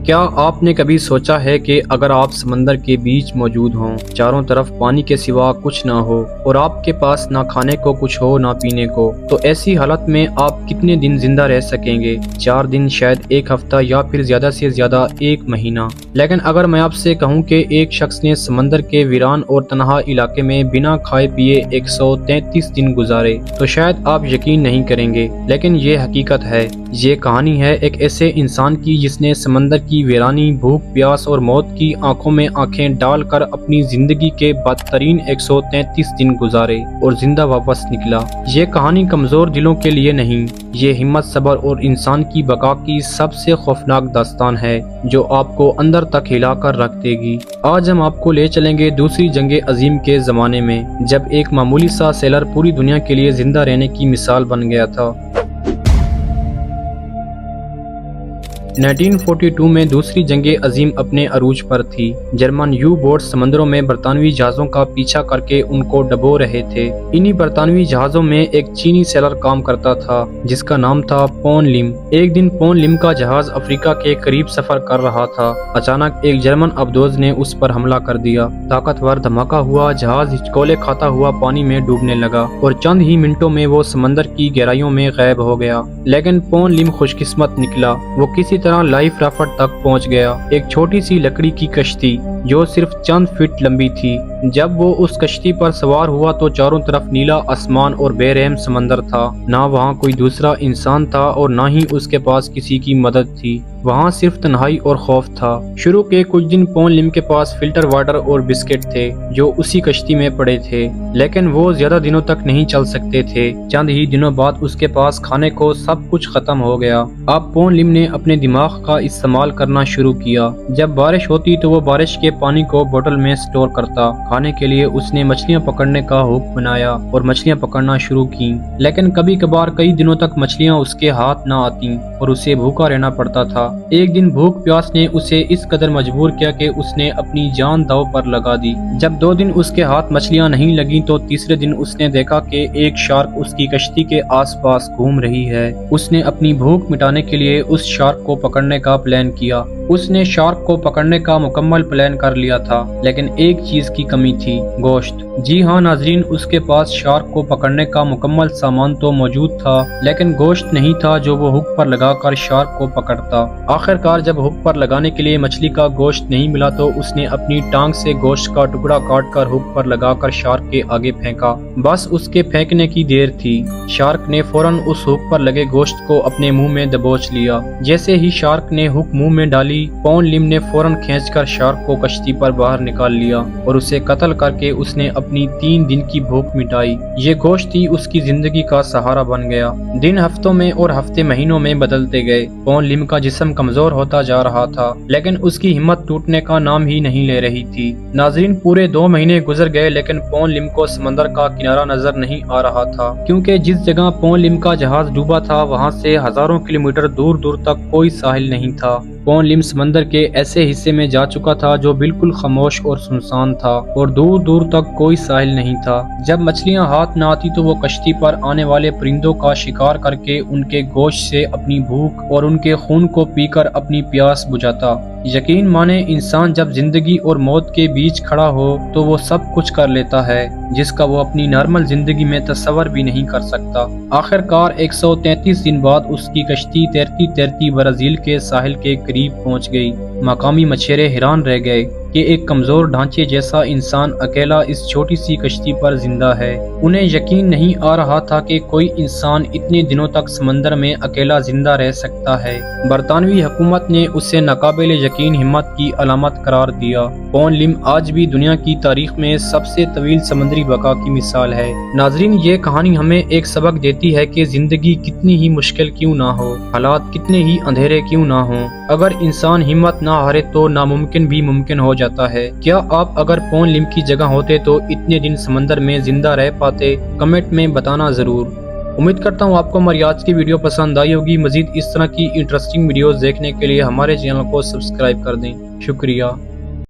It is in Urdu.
کیا آپ نے کبھی سوچا ہے کہ اگر آپ سمندر کے بیچ موجود ہوں، چاروں طرف پانی کے سوا کچھ نہ ہو اور آپ کے پاس نہ کھانے کو کچھ ہو نہ پینے کو، تو ایسی حالت میں آپ کتنے دن زندہ رہ سکیں گے؟ 4 دن، شاید ایک ہفتہ، یا پھر زیادہ سے زیادہ 1 مہینہ۔ لیکن اگر میں آپ سے کہوں کہ ایک شخص نے سمندر کے ویران اور تنہا علاقے میں بنا کھائے پیے 133 دن گزارے تو شاید آپ یقین نہیں کریں گے، لیکن یہ حقیقت ہے۔ یہ کہانی ہے ایک ایسے انسان کی جس نے سمندر کی ویرانی، بھوک، پیاس اور موت کی آنکھوں میں آنکھیں ڈال کر اپنی زندگی کے بدترین 133 دن گزارے اور زندہ واپس نکلا۔ یہ کہانی کمزور دلوں کے لیے نہیں، یہ ہمت، صبر اور انسان کی بقا کی سب سے خوفناک داستان ہے جو آپ کو اندر تک ہلا کر رکھ دے گی۔ آج ہم آپ کو لے چلیں گے دوسری جنگ عظیم کے زمانے میں، جب ایک معمولی سا سیلر پوری دنیا کے لیے زندہ رہنے کی مثال بن گیا تھا۔ 1942 میں دوسری جنگ عظیم اپنے عروج پر تھی۔ جرمن یو بوٹ سمندروں میں برطانوی جہازوں کا پیچھا کر کے ان کو ڈبو رہے تھے۔ انہی برطانوی جہازوں میں ایک چینی سیلر کام کرتا تھا جس کا نام تھا پون لم۔ ایک دن پون لم کا جہاز افریقہ کے قریب سفر کر رہا تھا۔ اچانک ایک جرمن ابدوز نے اس پر حملہ کر دیا۔ طاقتور دھماکہ ہوا، جہاز ہچکولے کھاتا ہوا پانی میں ڈوبنے لگا اور چند ہی منٹوں میں وہ سمندر کی گہرائیوں میں غائب ہو گیا۔ لیکن پون لم خوش قسمت نکلا، وہ کسی طرح لائف رافٹ تک پہنچ گیا، ایک چھوٹی سی لکڑی کی کشتی جو صرف چند فٹ لمبی تھی۔ جب وہ اس کشتی پر سوار ہوا تو چاروں طرف نیلا آسمان اور بے رحم سمندر تھا۔ نہ وہاں کوئی دوسرا انسان تھا اور نہ ہی اس کے پاس کسی کی مدد تھی، وہاں صرف تنہائی اور خوف تھا۔ شروع کے کچھ دن پون لم کے پاس فلٹر واٹر اور بسکٹ تھے جو اسی کشتی میں پڑے تھے، لیکن وہ زیادہ دنوں تک نہیں چل سکتے تھے۔ چند ہی دنوں بعد اس کے پاس کھانے کو سب کچھ ختم ہو گیا۔ اب پون لم نے اپنے دماغ کا استعمال کرنا شروع کیا۔ جب بارش ہوتی تو وہ بارش کے پانی کو بوتل میں سٹور کرتا۔ کھانے کے لیے اس نے مچھلیاں پکڑنے کا حق بنایا اور مچھلیاں پکڑنا شروع کی، لیکن کبھی کبھار کئی دنوں تک مچھلیاں اس کے ہاتھ نہ آتیں اور اسے بھوکا رہنا پڑتا تھا۔ ایک دن بھوک پیاس نے اسے اس قدر مجبور کیا کہ اس نے اپنی جان داؤ پر لگا دی۔ جب 2 دن اس کے ہاتھ مچھلیاں نہیں لگیں تو تیسرے دن اس نے دیکھا کہ ایک شارک اس کی کشتی کے آس پاس گھوم رہی ہے۔ اس نے اپنی بھوک مٹانے کے لیے اس شارک کو پکڑنے کا پلان کیا۔ اس نے شارک کو پکڑنے کا مکمل پلان کر لیا تھا، لیکن ایک چیز کی کمی تھی، گوشت۔ جی ہاں ناظرین، اس کے پاس شارک کو پکڑنے کا مکمل سامان تو موجود تھا، لیکن گوشت نہیں تھا جو وہ ہک پر لگا کر شارک کو پکڑتا۔ آخرکار جب ہک پر لگانے کے لیے مچھلی کا گوشت نہیں ملا تو اس نے اپنی ٹانگ سے گوشت کا ٹکڑا کاٹ کر ہک پر لگا کر شارک کے آگے پھینکا۔ بس اس کے پھینکنے کی دیر تھی، شارک نے فوراً اس ہک پر لگے گوشت کو اپنے منہ میں دبوچ لیا۔ جیسے ہی شارک نے ہک منہ میں ڈالی، پون لم نے فوراً کھینچ کر شارک کو کشتی پر باہر نکال لیا اور اسے قتل کر کے اس نے اپنی 3 دن کی بھوک مٹائی۔ یہ گوشت ہی اس کی زندگی کا سہارا بن گیا۔ دن ہفتوں میں اور ہفتے مہینوں میں بدلتے گئے۔ پون لم کا جسم کمزور ہوتا جا رہا تھا، لیکن اس کی ہمت ٹوٹنے کا نام ہی نہیں لے رہی تھی۔ ناظرین، پورے 2 مہینے گزر گئے لیکن پون لم کو سمندر کا کنارہ نظر نہیں آ رہا تھا، کیونکہ جس جگہ پون لم کا جہاز ڈوبا تھا وہاں سے ہزاروں کلومیٹر دور دور تک کوئی ساحل نہیں تھا۔ پون لم سمندر کے ایسے حصے میں جا چکا تھا جو بالکل خاموش اور سنسان تھا اور دور دور تک کوئی ساحل نہیں تھا۔ جب مچھلیاں ہاتھ نہ آتی تو وہ کشتی پر آنے والے پرندوں کا شکار کر کے ان کے گوشت سے اپنی بھوک اور ان کے خون کو پی کر اپنی پیاس بجھاتا۔ یقین مانے، انسان جب زندگی اور موت کے بیچ کھڑا ہو تو وہ سب کچھ کر لیتا ہے جس کا وہ اپنی نارمل زندگی میں تصور بھی نہیں کر سکتا۔ آخرکار 133 دن بعد اس کی کشتی تیرتی تیرتی برازیل کے ساحل کے قریب پہنچ گئی۔ مقامی مچھیرے حیران رہ گئے کہ ایک کمزور ڈھانچے جیسا انسان اکیلا اس چھوٹی سی کشتی پر زندہ ہے۔ انہیں یقین نہیں آ رہا تھا کہ کوئی انسان اتنے دنوں تک سمندر میں اکیلا زندہ رہ سکتا ہے۔ برطانوی حکومت نے اسے ناقابل یقین ہمت کی علامت قرار دیا۔ پون لم آج بھی دنیا کی تاریخ میں سب سے طویل سمندری بقا کی مثال ہے۔ ناظرین، یہ کہانی ہمیں ایک سبق دیتی ہے کہ زندگی کتنی ہی مشکل کیوں نہ ہو، حالات کتنے ہی اندھیرے کیوں نہ ہوں، اگر انسان ہمت نہ ہارے تو ناممکن بھی ممکن ہو جاتا ہے۔ کیا آپ اگر پون لم کی جگہ ہوتے تو اتنے دن سمندر میں زندہ رہ پاتے؟ کمنٹ میں بتانا ضرور۔ امید کرتا ہوں آپ کو ہماری آج کی ویڈیو پسند آئی ہوگی۔ مزید اس طرح کی انٹرسٹنگ ویڈیوز دیکھنے کے لیے ہمارے چینل کو سبسکرائب کر دیں۔ شکریہ۔